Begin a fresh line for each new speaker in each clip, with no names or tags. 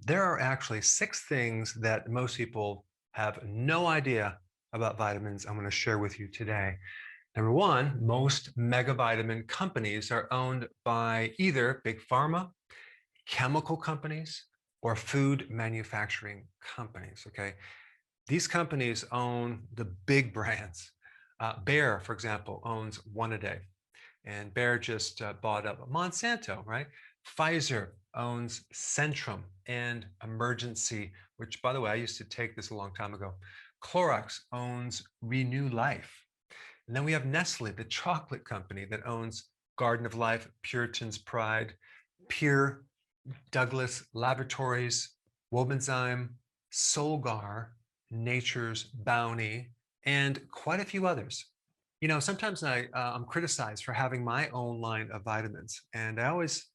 There are actually 6 things that most people have no idea about vitamins I'm going to share with you today. Number one, most megavitamin companies are owned by either big pharma, chemical companies, or food manufacturing companies. Okay. These companies own the big brands. Bayer, for example, owns One A Day, and Bayer just bought up Monsanto, right? Pfizer owns Centrum and Emergency, which, by the way, I used to take this a long time ago. Clorox owns Renew Life. And then we have Nestle, the chocolate company that owns Garden of Life, Puritan's Pride, Pure, Douglas Laboratories, Wobenzyme, Solgar, Nature's Bounty, and quite a few others. Sometimes I'm criticized for having my own line of vitamins. And I always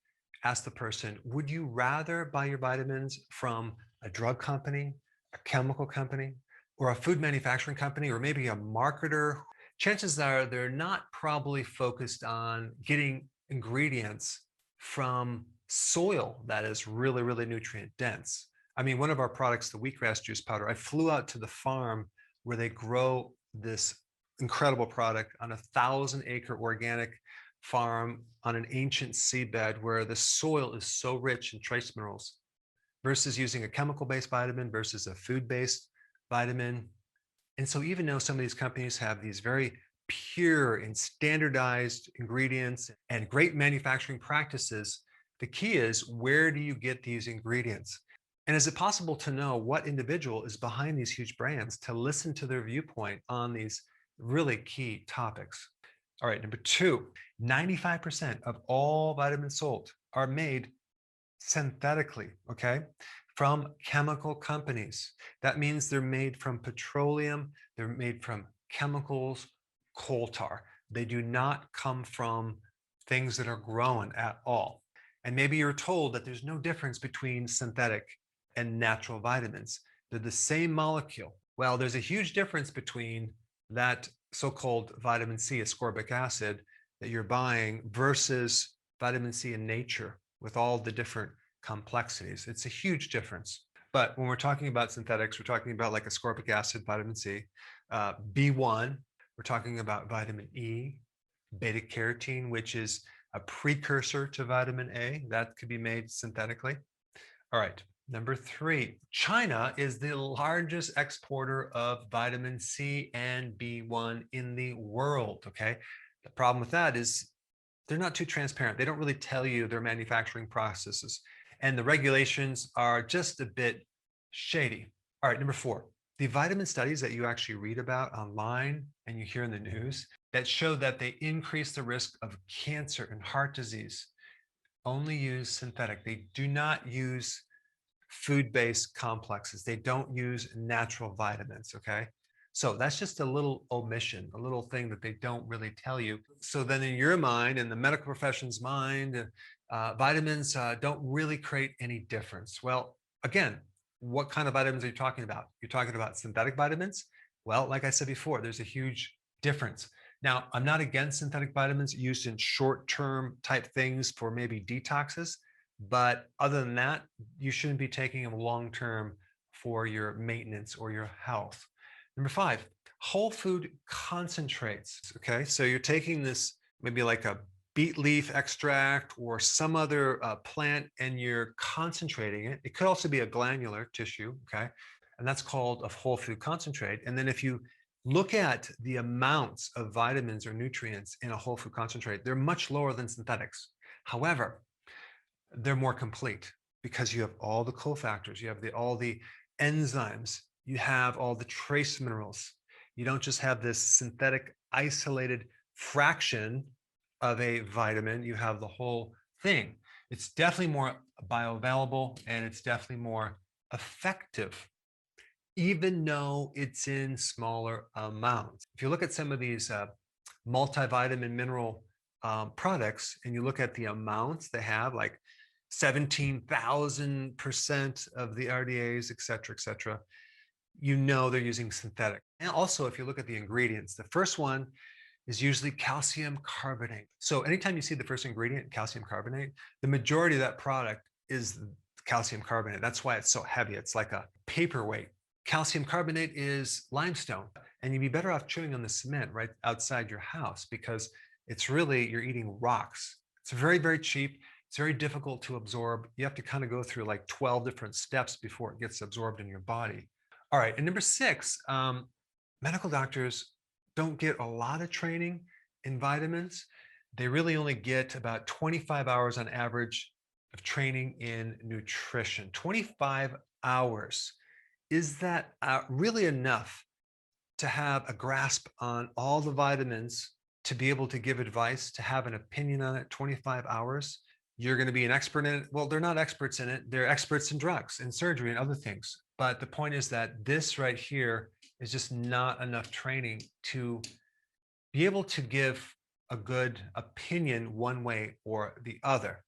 ask the person, would you rather buy your vitamins from a drug company, a chemical company, or a food manufacturing company, or maybe a marketer? Chances are they're not probably focused on getting ingredients from soil that is really, really nutrient dense. I mean, one of our products, the wheatgrass juice powder, I flew out to the farm where they grow this incredible product on a 1,000-acre organic farm on an ancient seabed where the soil is so rich in trace minerals versus using a chemical-based vitamin versus a food-based vitamin. And so even though some of these companies have these very pure and standardized ingredients and great manufacturing practices, the key is, where do you get these ingredients? And is it possible to know what individual is behind these huge brands, to listen to their viewpoint on these really key topics? All right, number two, 95% of all vitamins sold are made synthetically, okay, from chemical companies. That means they're made from petroleum, they're made from chemicals, coal tar. They do not come from things that are grown at all. And maybe you're told that there's no difference between synthetic and natural vitamins. They're the same molecule. Well, there's a huge difference between that so-called vitamin C, ascorbic acid, that you're buying versus vitamin C in nature with all the different complexities. It's a huge difference. But when we're talking about synthetics, we're talking about like ascorbic acid, vitamin C, B1, we're talking about vitamin E, beta carotene, which is a precursor to vitamin A that could be made synthetically. All right, number three, China is the largest exporter of vitamin C and B1 in the world, okay? The problem with that is they're not too transparent. They don't really tell you their manufacturing processes, and the regulations are just a bit shady. All right, number four, the vitamin studies that you actually read about online and you hear in the news that show that they increase the risk of cancer and heart disease only use synthetic. They do not use food-based complexes. They don't use natural vitamins, okay? So that's just a little omission, a little thing that they don't really tell you. So then in your mind, in the medical profession's mind, vitamins don't really create any difference. Well, again, what kind of vitamins are you talking about? You're talking about synthetic vitamins? Well, like I said before, there's a huge difference. Now, I'm not against synthetic vitamins used in short-term type things for maybe detoxes, but other than that, you shouldn't be taking them long-term for your maintenance or your health. Number five, whole food concentrates. Okay, so you're taking this maybe like a beet leaf extract or some other plant and you're concentrating it. It could also be a glandular tissue, okay? And that's called a whole food concentrate. And then if you look at the amounts of vitamins or nutrients in a whole food concentrate, they're much lower than synthetics. However, they're more complete because you have all the cofactors, you have all the enzymes, you have all the trace minerals. You don't just have this synthetic isolated fraction of a vitamin, you have the whole thing. It's definitely more bioavailable and it's definitely more effective, even though it's in smaller amounts. If you look at some of these multivitamin mineral products and you look at the amounts they have, like 17,000% of the RDAs, et cetera, you know they're using synthetic. And also, if you look at the ingredients, the first one is usually calcium carbonate. So anytime you see the first ingredient, calcium carbonate, the majority of that product is calcium carbonate. That's why it's so heavy. It's like a paperweight. Calcium carbonate is limestone, and you'd be better off chewing on the cement right outside your house because it's really, you're eating rocks. It's very, very cheap. It's very difficult to absorb. You have to kind of go through like 12 different steps before it gets absorbed in your body. All right, and number six, medical doctors don't get a lot of training in vitamins. They really only get about 25 hours on average of training in nutrition. 25 hours. Is that really enough to have a grasp on all the vitamins, to be able to give advice, to have an opinion on it? 25 hours? You're going to be an expert in it? Well, they're not experts in it. They're experts in drugs and surgery and other things. But the point is that this right here is just not enough training to be able to give a good opinion one way or the other.